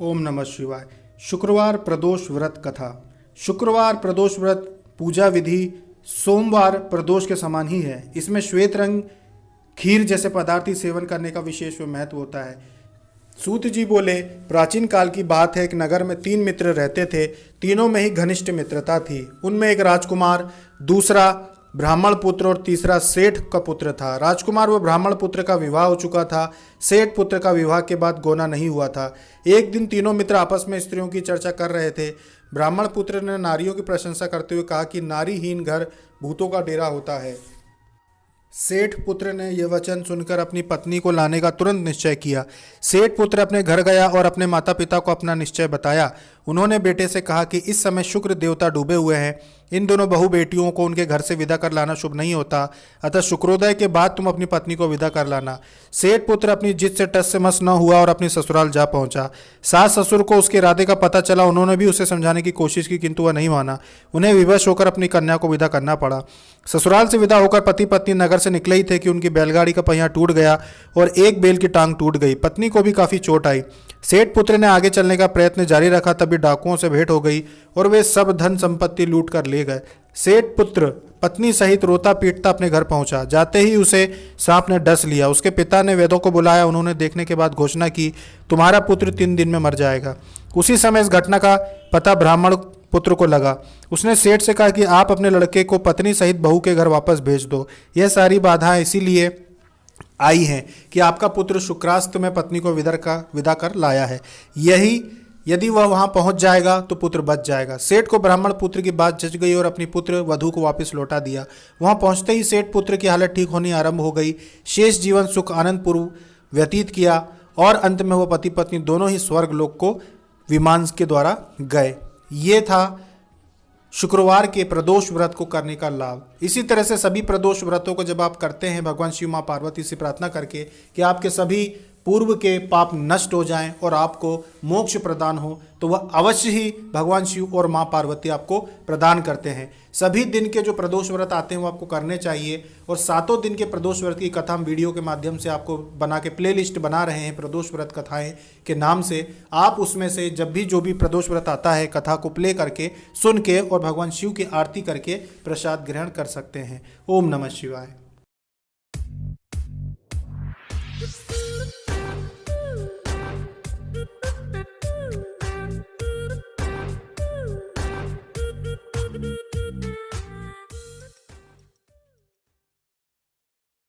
ओम नमः शिवाय। शुक्रवार प्रदोष व्रत कथा। शुक्रवार प्रदोष व्रत पूजा विधि सोमवार प्रदोष के समान ही है। इसमें श्वेत रंग खीर जैसे पदार्थ सेवन करने का विशेष महत्व होता है। सूत जी बोले, प्राचीन काल की बात है, एक नगर में 3 मित्र रहते थे। तीनों में ही घनिष्ठ मित्रता थी। उनमें एक राजकुमार, दूसरा ब्राह्मण पुत्र और तीसरा सेठ का पुत्र था। राजकुमार व ब्राह्मण पुत्र का विवाह हो चुका था। सेठ पुत्र का विवाह के बाद गोना नहीं हुआ था। एक दिन तीनों मित्र आपस में स्त्रियों की चर्चा कर रहे थे। ब्राह्मण पुत्र ने नारियों की प्रशंसा करते हुए कहा कि नारीहीन घर भूतों का डेरा होता है। सेठ पुत्र ने यह वचन सुनकर अपनी पत्नी को लाने का तुरंत निश्चय किया। सेठ पुत्र अपने घर गया और अपने माता पिता को अपना निश्चय बताया। उन्होंने बेटे से कहा कि इस समय शुक्र देवता डूबे हुए हैं। इन दोनों बहू बेटियों को उनके घर से विदा कर लाना शुभ नहीं होता, अतः शुक्रोदय के बाद तुम अपनी पत्नी को विदा कर लाना। सेठ पुत्र अपनी जिद से टस से मस न हुआ और अपनी ससुराल जा पहुंचा। सास ससुर को उसके इरादे का पता चला। उन्होंने भी उसे समझाने की कोशिश की, किंतु वह नहीं माना। उन्हें विवश होकर अपनी कन्या को विदा करना पड़ा। ससुराल से विदा होकर पति पत्नी नगर से निकले ही थे कि उनकी बैलगाड़ी का पहिया टूट गया और एक बैल की टांग टूट गई। पत्नी को भी काफी चोट आई। सेठ पुत्र ने आगे चलने का प्रयत्न जारी रखा, तभी डाकुओं से भेंट हो गई और वे सब धन संपत्ति लूट कर ले गए। सेठ पुत्र पत्नी सहित रोता पीटता अपने घर पहुंचा। जाते ही उसे सांप ने डस लिया। उसके पिता ने वैद्यों को बुलाया। उन्होंने देखने के बाद घोषणा की, तुम्हारा पुत्र 3 दिन में मर जाएगा। उसी समय इस घटना का पता ब्राह्मण पुत्र को लगा। उसने सेठ से कहा कि आप अपने लड़के को पत्नी सहित बहू के घर वापस भेज दो। यह सारी बाधाएं इसीलिए आई हैं कि आपका पुत्र शुक्रास्त में पत्नी को विदा कर लाया है। यदि वह वहां पहुंच जाएगा तो पुत्र बच जाएगा। सेठ को ब्राह्मण पुत्र की बात जच गई और अपनी पुत्र वधू को वापस लौटा दिया। वहां पहुंचते ही सेठ पुत्र की हालत ठीक होनी आरंभ हो गई। शेष जीवन सुख आनंद पूर्व व्यतीत किया और अंत में वह पति पत्नी दोनों ही स्वर्ग लोक को विमान के द्वारा गए। ये था शुक्रवार के प्रदोष व्रत को करने का लाभ। इसी तरह से सभी प्रदोष व्रतों को जब आप करते हैं, भगवान शिव माँ पार्वती से प्रार्थना करके कि आपके सभी पूर्व के पाप नष्ट हो जाएं और आपको मोक्ष प्रदान हो, तो वह अवश्य ही भगवान शिव और माँ पार्वती आपको प्रदान करते हैं। सभी दिन के जो प्रदोष व्रत आते हैं वो आपको करने चाहिए। और 7 दिन के प्रदोष व्रत की कथा हम वीडियो के माध्यम से आपको बना के प्लेलिस्ट बना रहे हैं प्रदोष व्रत कथाएं के नाम से। आप उसमें से जब भी जो भी प्रदोष व्रत आता है कथा को प्ले करके सुन के और भगवान शिव की आरती करके प्रसाद ग्रहण कर सकते हैं। ओम नमः शिवाय।